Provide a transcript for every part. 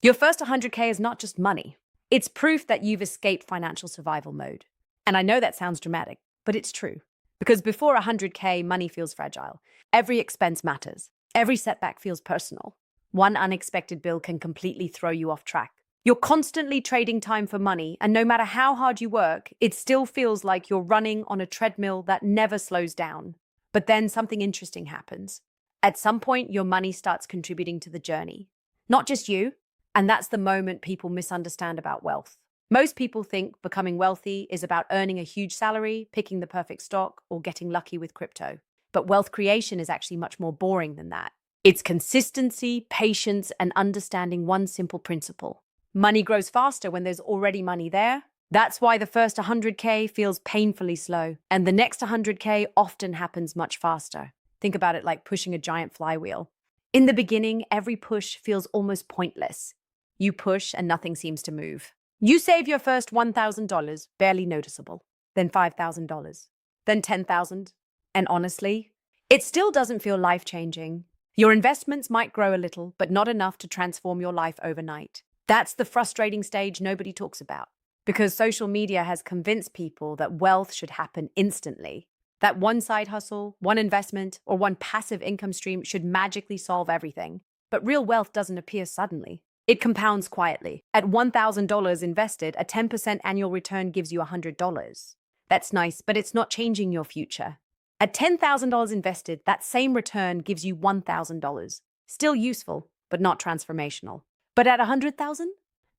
Your first 100K is not just money. It's proof that you've escaped financial survival mode. And I know that sounds dramatic, but it's true. Because before 100K, money feels fragile. Every expense matters. Every setback feels personal. One unexpected bill can completely throw you off track. You're constantly trading time for money, and no matter how hard you work, it still feels like you're running on a treadmill that never slows down. But then something interesting happens. At some point, your money starts contributing to the journey. Not just you. And that's the moment people misunderstand about wealth. Most people think becoming wealthy is about earning a huge salary, picking the perfect stock, or getting lucky with crypto. But wealth creation is actually much more boring than that. It's consistency, patience, and understanding one simple principle. Money grows faster when there's already money there. That's why the first 100K feels painfully slow, and the next 100K often happens much faster. Think about it like pushing a giant flywheel. In the beginning, every push feels almost pointless. You push and nothing seems to move. You save your first $1,000, barely noticeable, then $5,000, then $10,000. And honestly, it still doesn't feel life-changing. Your investments might grow a little, but not enough to transform your life overnight. That's the frustrating stage nobody talks about, because social media has convinced people that wealth should happen instantly. That one side hustle, one investment, or one passive income stream should magically solve everything. But real wealth doesn't appear suddenly. It compounds quietly. At $1,000 invested, a 10% annual return gives you $100. That's nice, but it's not changing your future. At $10,000 invested, that same return gives you $1,000. Still useful, but not transformational. But at $100,000,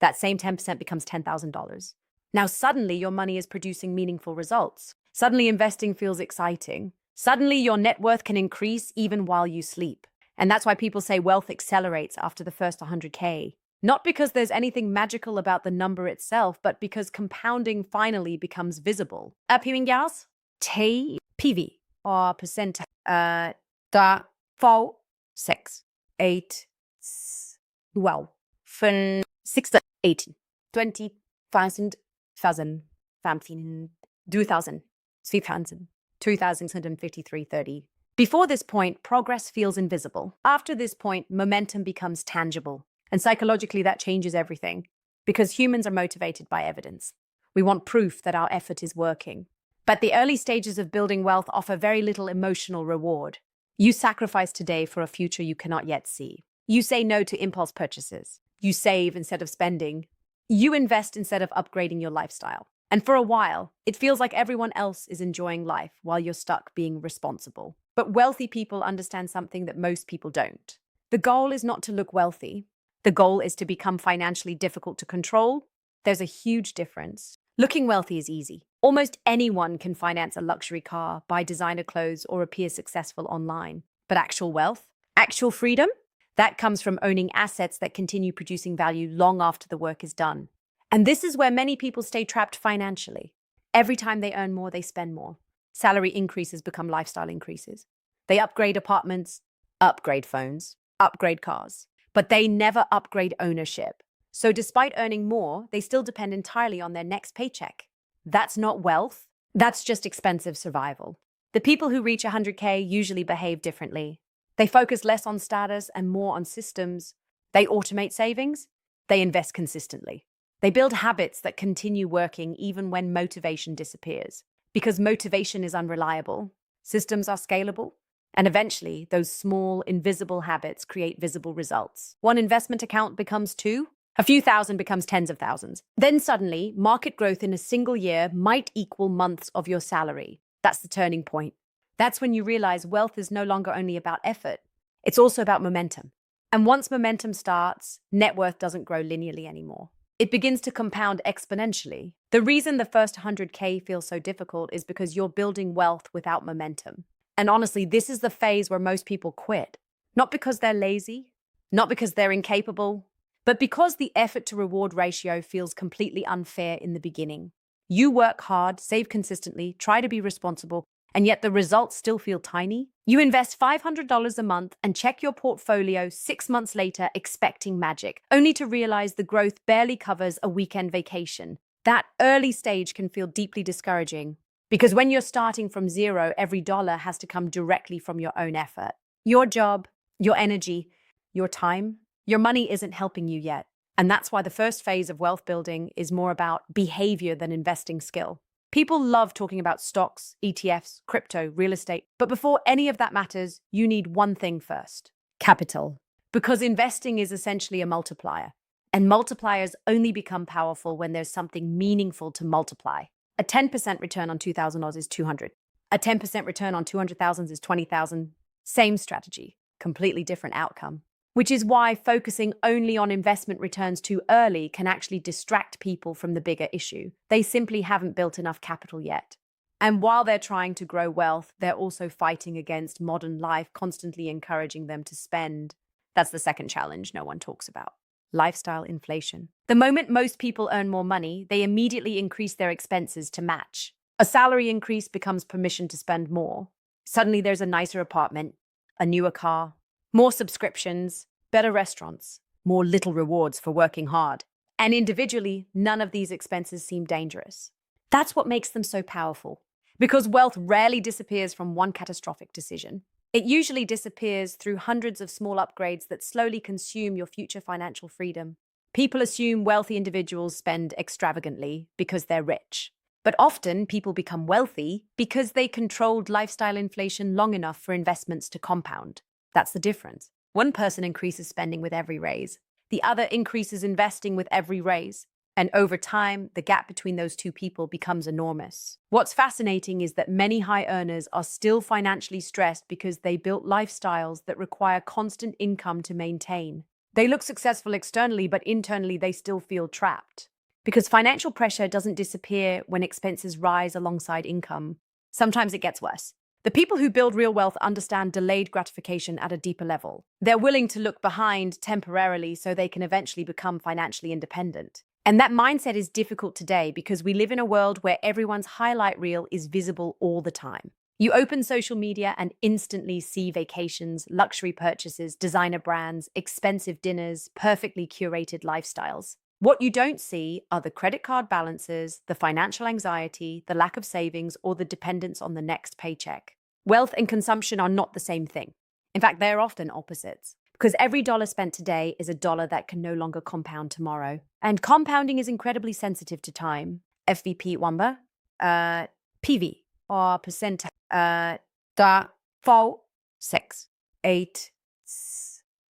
that same 10% becomes $10,000. Now suddenly your money is producing meaningful results. Suddenly investing feels exciting. Suddenly your net worth can increase even while you sleep. And that's why people say wealth accelerates after the first 100K. Not because there's anything magical about the number itself, but because compounding finally becomes visible. Pengjas? T PV or percent da få 6 8 12 5 6 18 20 1000 15 2000 3000 2653 30. Before this point, progress feels invisible. After this point, momentum becomes tangible. And psychologically, that changes everything. Because humans are motivated by evidence. We want proof that our effort is working. But the early stages of building wealth offer very little emotional reward. You sacrifice today for a future you cannot yet see. You say no to impulse purchases. You save instead of spending. You invest instead of upgrading your lifestyle. And for a while, it feels like everyone else is enjoying life while you're stuck being responsible. But wealthy people understand something that most people don't. The goal is not to look wealthy. The goal is to become financially difficult to control. There's a huge difference. Looking wealthy is easy. Almost anyone can finance a luxury car, buy designer clothes, or appear successful online. But actual wealth, actual freedom, that comes from owning assets that continue producing value long after the work is done. And this is where many people stay trapped financially. Every time they earn more, they spend more. Salary increases become lifestyle increases. They upgrade apartments, upgrade phones, upgrade cars. But they never upgrade ownership. So despite earning more, they still depend entirely on their next paycheck. That's not wealth. That's just expensive survival. The people who reach 100K usually behave differently. They focus less on status and more on systems. They automate savings. They invest consistently. They build habits that continue working even when motivation disappears. Because motivation is unreliable, systems are scalable, and eventually those small, invisible habits create visible results. One investment account becomes 2, a few thousand becomes tens of thousands. Then suddenly, market growth in a single year might equal months of your salary. That's the turning point. That's when you realize wealth is no longer only about effort, it's also about momentum. And once momentum starts, net worth doesn't grow linearly anymore. It begins to compound exponentially. The reason the first 100K feels so difficult is because you're building wealth without momentum. And honestly, this is the phase where most people quit. Not because they're lazy, not because they're incapable, but because the effort to reward ratio feels completely unfair in the beginning. You work hard, save consistently, try to be responsible, and yet the results still feel tiny. You invest $500 a month and check your portfolio 6 months later expecting magic, only to realize the growth barely covers a weekend vacation. That early stage can feel deeply discouraging, because when you're starting from zero, every dollar has to come directly from your own effort. Your job, your energy, your time, your money isn't helping you yet. And that's why the first phase of wealth building is more about behavior than investing skill. People love talking about stocks, ETFs, crypto, real estate. But before any of that matters, you need one thing first: capital. Because investing is essentially a multiplier. And multipliers only become powerful when there's something meaningful to multiply. A 10% return on 2,000 Oz is 200. A 10% return on 200,000 is 20,000. Same strategy, completely different outcome. Which is why focusing only on investment returns too early can actually distract people from the bigger issue. They simply haven't built enough capital yet. And while they're trying to grow wealth, they're also fighting against modern life, constantly encouraging them to spend. That's the second challenge no one talks about: lifestyle inflation. The moment most people earn more money, they immediately increase their expenses to match. A salary increase becomes permission to spend more. Suddenly there's a nicer apartment, a newer car, more subscriptions, better restaurants, more little rewards for working hard. And individually, none of these expenses seem dangerous. That's what makes them so powerful. Because wealth rarely disappears from one catastrophic decision. It usually disappears through hundreds of small upgrades that slowly consume your future financial freedom. People assume wealthy individuals spend extravagantly because they're rich. But often, people become wealthy because they controlled lifestyle inflation long enough for investments to compound. That's the difference. One person increases spending with every raise. The other increases investing with every raise. And over time, the gap between those two people becomes enormous. What's fascinating is that many high earners are still financially stressed because they built lifestyles that require constant income to maintain. They look successful externally, but internally they still feel trapped. Because financial pressure doesn't disappear when expenses rise alongside income. Sometimes it gets worse. The people who build real wealth understand delayed gratification at a deeper level. They're willing to look behind temporarily so they can eventually become financially independent. And that mindset is difficult today because we live in a world where everyone's highlight reel is visible all the time. You open social media and instantly see vacations, luxury purchases, designer brands, expensive dinners, perfectly curated lifestyles. What you don't see are the credit card balances, the financial anxiety, the lack of savings, or the dependence on the next paycheck. Wealth and consumption are not the same thing. In fact, they're often opposites. Because every dollar spent today is a dollar that can no longer compound tomorrow. And compounding is incredibly sensitive to time. FVP wamba, PV, or percent, da, 4, 6, 8,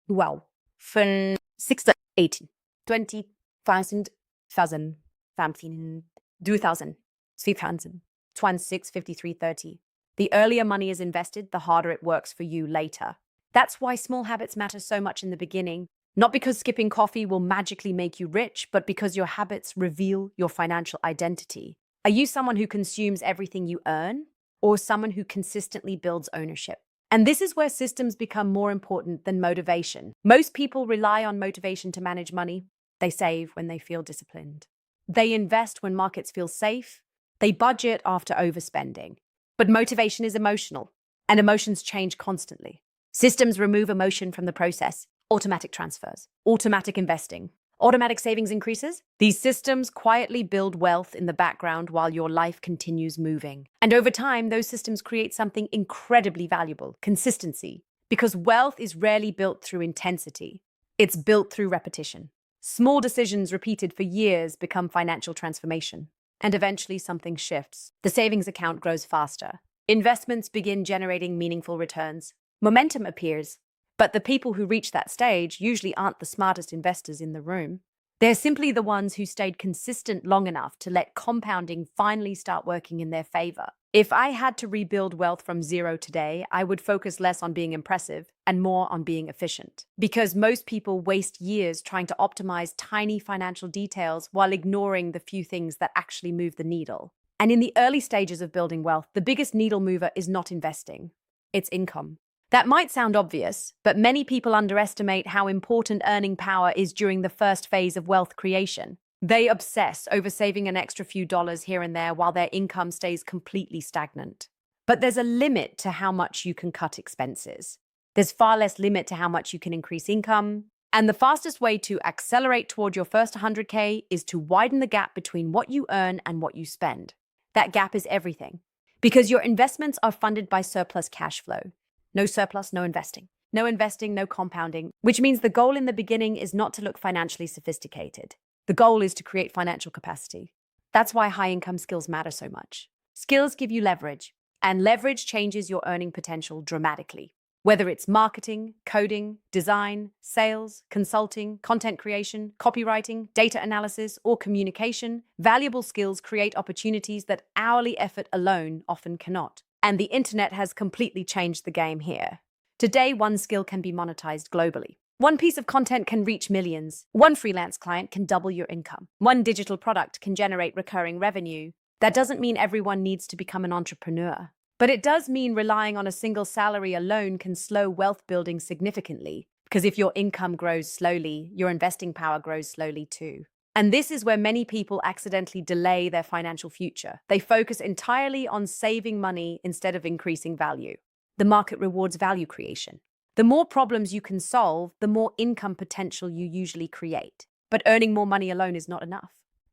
12, 5, 6, 18, 20, 1000, 1000, 15, 2000, 3000, 26, 53, 30. The earlier money is invested, the harder it works for you later. That's why small habits matter so much in the beginning. Not because skipping coffee will magically make you rich, but because your habits reveal your financial identity. Are you someone who consumes everything you earn, or someone who consistently builds ownership? And this is where systems become more important than motivation. Most people rely on motivation to manage money. They save when they feel disciplined. They invest when markets feel safe. They budget after overspending. But motivation is emotional, and emotions change constantly. Systems remove emotion from the process. Automatic transfers, automatic investing, automatic savings increases. These systems quietly build wealth in the background while your life continues moving. And over time, those systems create something incredibly valuable: consistency. Because wealth is rarely built through intensity. It's built through repetition. Small decisions repeated for years become financial transformation. And eventually something shifts. The savings account grows faster. Investments begin generating meaningful returns. Momentum appears, but the people who reach that stage usually aren't the smartest investors in the room. They're simply the ones who stayed consistent long enough to let compounding finally start working in their favor. If I had to rebuild wealth from zero today, I would focus less on being impressive and more on being efficient. Because most people waste years trying to optimize tiny financial details while ignoring the few things that actually move the needle. And in the early stages of building wealth, the biggest needle mover is not investing, it's income. That might sound obvious, but many people underestimate how important earning power is during the first phase of wealth creation. They obsess over saving an extra few dollars here and there while their income stays completely stagnant. But there's a limit to how much you can cut expenses. There's far less limit to how much you can increase income. And the fastest way to accelerate toward your first 100K is to widen the gap between what you earn and what you spend. That gap is everything. Because your investments are funded by surplus cash flow. No surplus, no investing. no investing, no compounding, which means the goal in the beginning is not to look financially sophisticated. The goal is to create financial capacity. That's why high-income skills matter so much. Skills give you leverage, and leverage changes your earning potential dramatically. Whether it's marketing, coding, design, sales, consulting, content creation, copywriting, data analysis, or communication, valuable skills create opportunities that hourly effort alone often cannot. And the internet has completely changed the game here. Today, one skill can be monetized globally. One piece of content can reach millions. One freelance client can double your income. One digital product can generate recurring revenue. That doesn't mean everyone needs to become an entrepreneur. But it does mean relying on a single salary alone can slow wealth building significantly, because if your income grows slowly, your investing power grows slowly too. And this is where many people accidentally delay their financial future. They focus entirely on saving money instead of increasing value. The market rewards value creation. The more problems you can solve, the more income potential you usually create. But earning more money alone is not enough.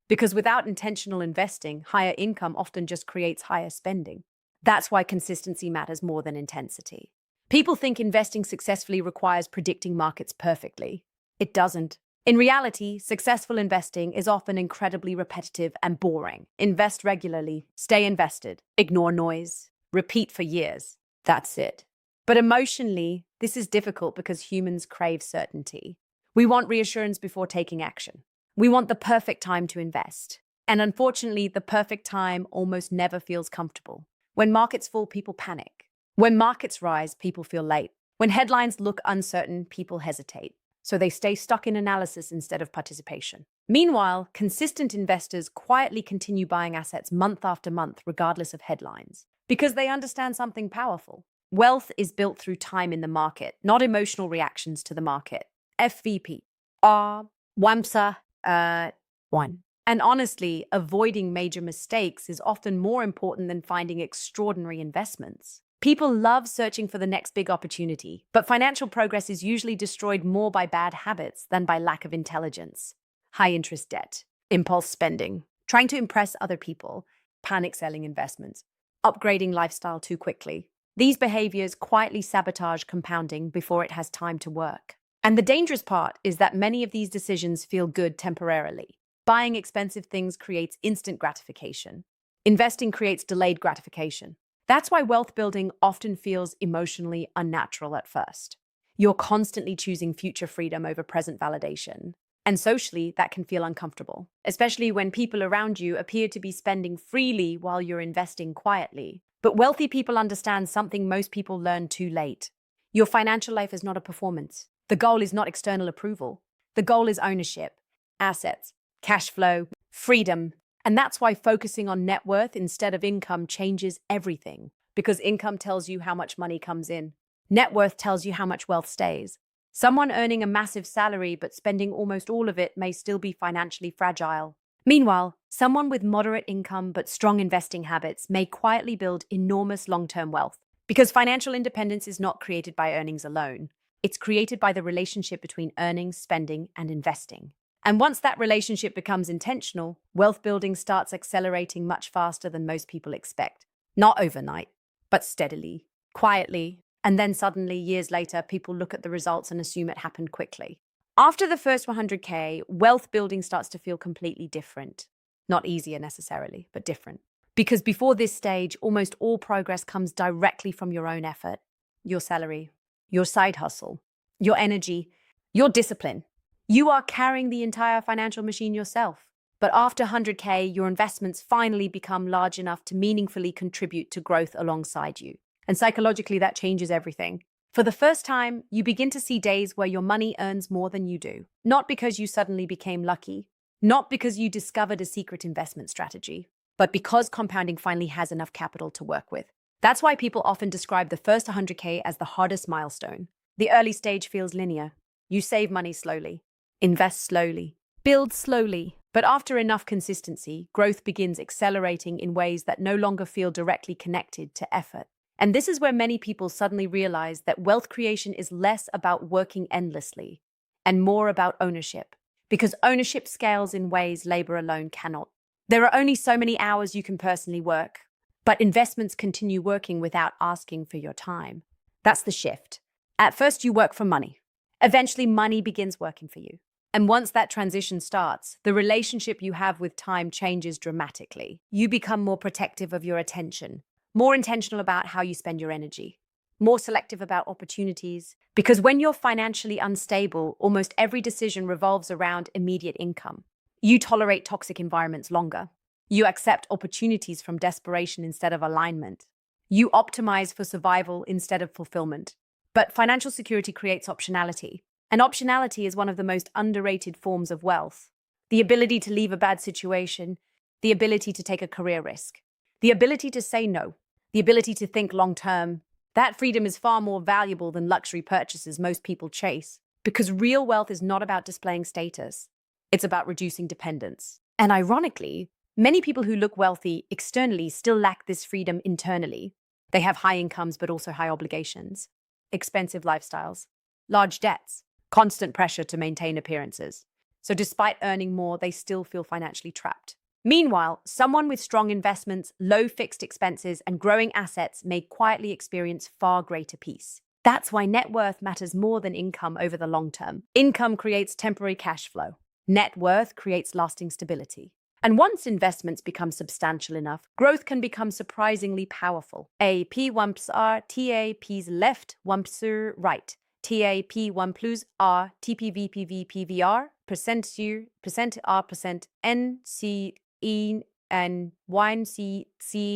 Because without intentional investing, higher income often just creates higher spending. That's why consistency matters more than intensity. People think investing successfully requires predicting markets perfectly. It doesn't. In reality, successful investing is often incredibly repetitive and boring. Invest regularly, stay invested, ignore noise, repeat for years. That's it. But emotionally, this is difficult because humans crave certainty. We want reassurance before taking action. We want the perfect time to invest. And unfortunately, the perfect time almost never feels comfortable. When markets fall, people panic. When markets rise, people feel late. When headlines look uncertain, people hesitate. So they stay stuck in analysis instead of participation. Meanwhile, consistent investors quietly continue buying assets month after month, regardless of headlines, because they understand something powerful. Wealth is built through time in the market, not emotional reactions to the market. FVP. WAMSA, 1. And honestly, avoiding major mistakes is often more important than finding extraordinary investments. People love searching for the next big opportunity, but financial progress is usually destroyed more by bad habits than by lack of intelligence. High-interest debt, impulse spending, trying to impress other people, panic selling investments, upgrading lifestyle too quickly. These behaviors quietly sabotage compounding before it has time to work. And the dangerous part is that many of these decisions feel good temporarily. Buying expensive things creates instant gratification. Investing creates delayed gratification. That's why wealth building often feels emotionally unnatural at first. You're constantly choosing future freedom over present validation. And socially, that can feel uncomfortable, especially when people around you appear to be spending freely while you're investing quietly. But wealthy people understand something most people learn too late. Your financial life is not a performance. The goal is not external approval. The goal is ownership, assets, cash flow, freedom. And that's why focusing on net worth instead of income changes everything. Because income tells you how much money comes in. Net worth tells you how much wealth stays. Someone earning a massive salary but spending almost all of it may still be financially fragile. Meanwhile, someone with moderate income but strong investing habits may quietly build enormous long-term wealth. Because financial independence is not created by earnings alone. It's created by the relationship between earnings, spending, and investing. And once that relationship becomes intentional, wealth building starts accelerating much faster than most people expect. Not overnight, but steadily, quietly, and then suddenly, years later, people look at the results and assume it happened quickly. After the first 100K, wealth building starts to feel completely different. Not easier necessarily, but different. Because before this stage, almost all progress comes directly from your own effort, your salary, your side hustle, your energy, your discipline. You are carrying the entire financial machine yourself. But after 100K, your investments finally become large enough to meaningfully contribute to growth alongside you. And psychologically, that changes everything. For the first time, you begin to see days where your money earns more than you do. Not because you suddenly became lucky, not because you discovered a secret investment strategy, but because compounding finally has enough capital to work with. That's why people often describe the first 100K as the hardest milestone. The early stage feels linear. You save money slowly. Invest slowly, build slowly, but after enough consistency, growth begins accelerating in ways that no longer feel directly connected to effort. And this is where many people suddenly realize that wealth creation is less about working endlessly and more about ownership, because ownership scales in ways labor alone cannot. There are only so many hours you can personally work, but investments continue working without asking for your time. That's the shift. At first, you work for money. Eventually, money begins working for you. And once that transition starts, the relationship you have with time changes dramatically. You become more protective of your attention, more intentional about how you spend your energy, more selective about opportunities. Because when you're financially unstable, almost every decision revolves around immediate income. You tolerate toxic environments longer. You accept opportunities from desperation instead of alignment. You optimize for survival instead of fulfillment. But financial security creates optionality. And optionality is one of the most underrated forms of wealth. The ability to leave a bad situation, the ability to take a career risk, the ability to say no, the ability to think long term. That freedom is far more valuable than luxury purchases most people chase. Because real wealth is not about displaying status. It's about reducing dependence. And ironically, many people who look wealthy externally still lack this freedom internally. They have high incomes but also high obligations, expensive lifestyles, large debts, constant pressure to maintain appearances. So despite earning more, they still feel financially trapped. Meanwhile, someone with strong investments, low fixed expenses, and growing assets may quietly experience far greater peace. That's why net worth matters more than income over the long term. Income creates temporary cash flow. Net worth creates lasting stability. And once investments become substantial enough, growth can become surprisingly powerful. A P1 plus R, TA P's left, 1 plus right. TAP 1 plus R, TPV PVR, percent sur, percent R, percent N, C, E, and 1, C, 6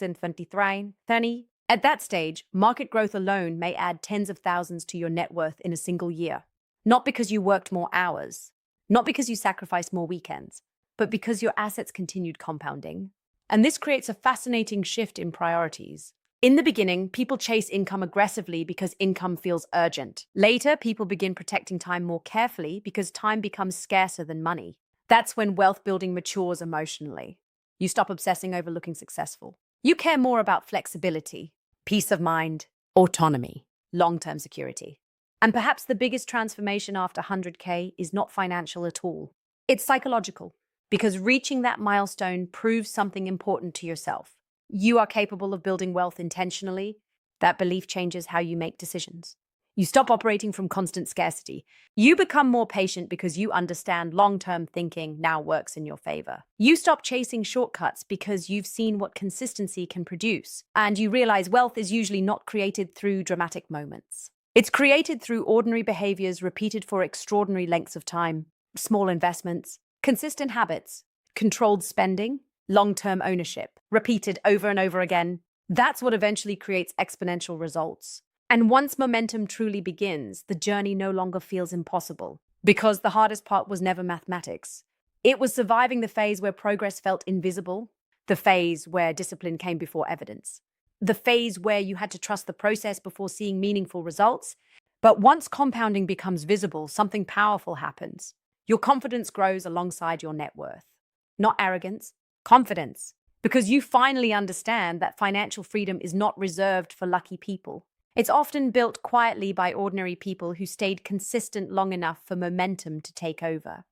and 23, 30. At that stage, market growth alone may add tens of thousands to your net worth in a single year. Not because you worked more hours, not because you sacrificed more weekends, but because your assets continued compounding. And this creates a fascinating shift in priorities. In the beginning, people chase income aggressively because income feels urgent. Later, people begin protecting time more carefully because time becomes scarcer than money. That's when wealth building matures emotionally. You stop obsessing over looking successful. You care more about flexibility, peace of mind, autonomy, long-term security. And perhaps the biggest transformation after 100K is not financial at all. It's psychological, because reaching that milestone proves something important to yourself. You are capable of building wealth intentionally. That belief changes how you make decisions. You stop operating from constant scarcity. You become more patient because you understand long-term thinking now works in your favor. You stop chasing shortcuts because you've seen what consistency can produce. And you realize wealth is usually not created through dramatic moments. It's created through ordinary behaviors repeated for extraordinary lengths of time, small investments, consistent habits, controlled spending, long-term ownership, repeated over and over again. That's what eventually creates exponential results. And once momentum truly begins, the journey no longer feels impossible. Because the hardest part was never mathematics. It was surviving the phase where progress felt invisible, the phase where discipline came before evidence, the phase where you had to trust the process before seeing meaningful results. But once compounding becomes visible, something powerful happens. Your confidence grows alongside your net worth. Not arrogance, confidence. Because you finally understand that financial freedom is not reserved for lucky people. It's often built quietly by ordinary people who stayed consistent long enough for momentum to take over.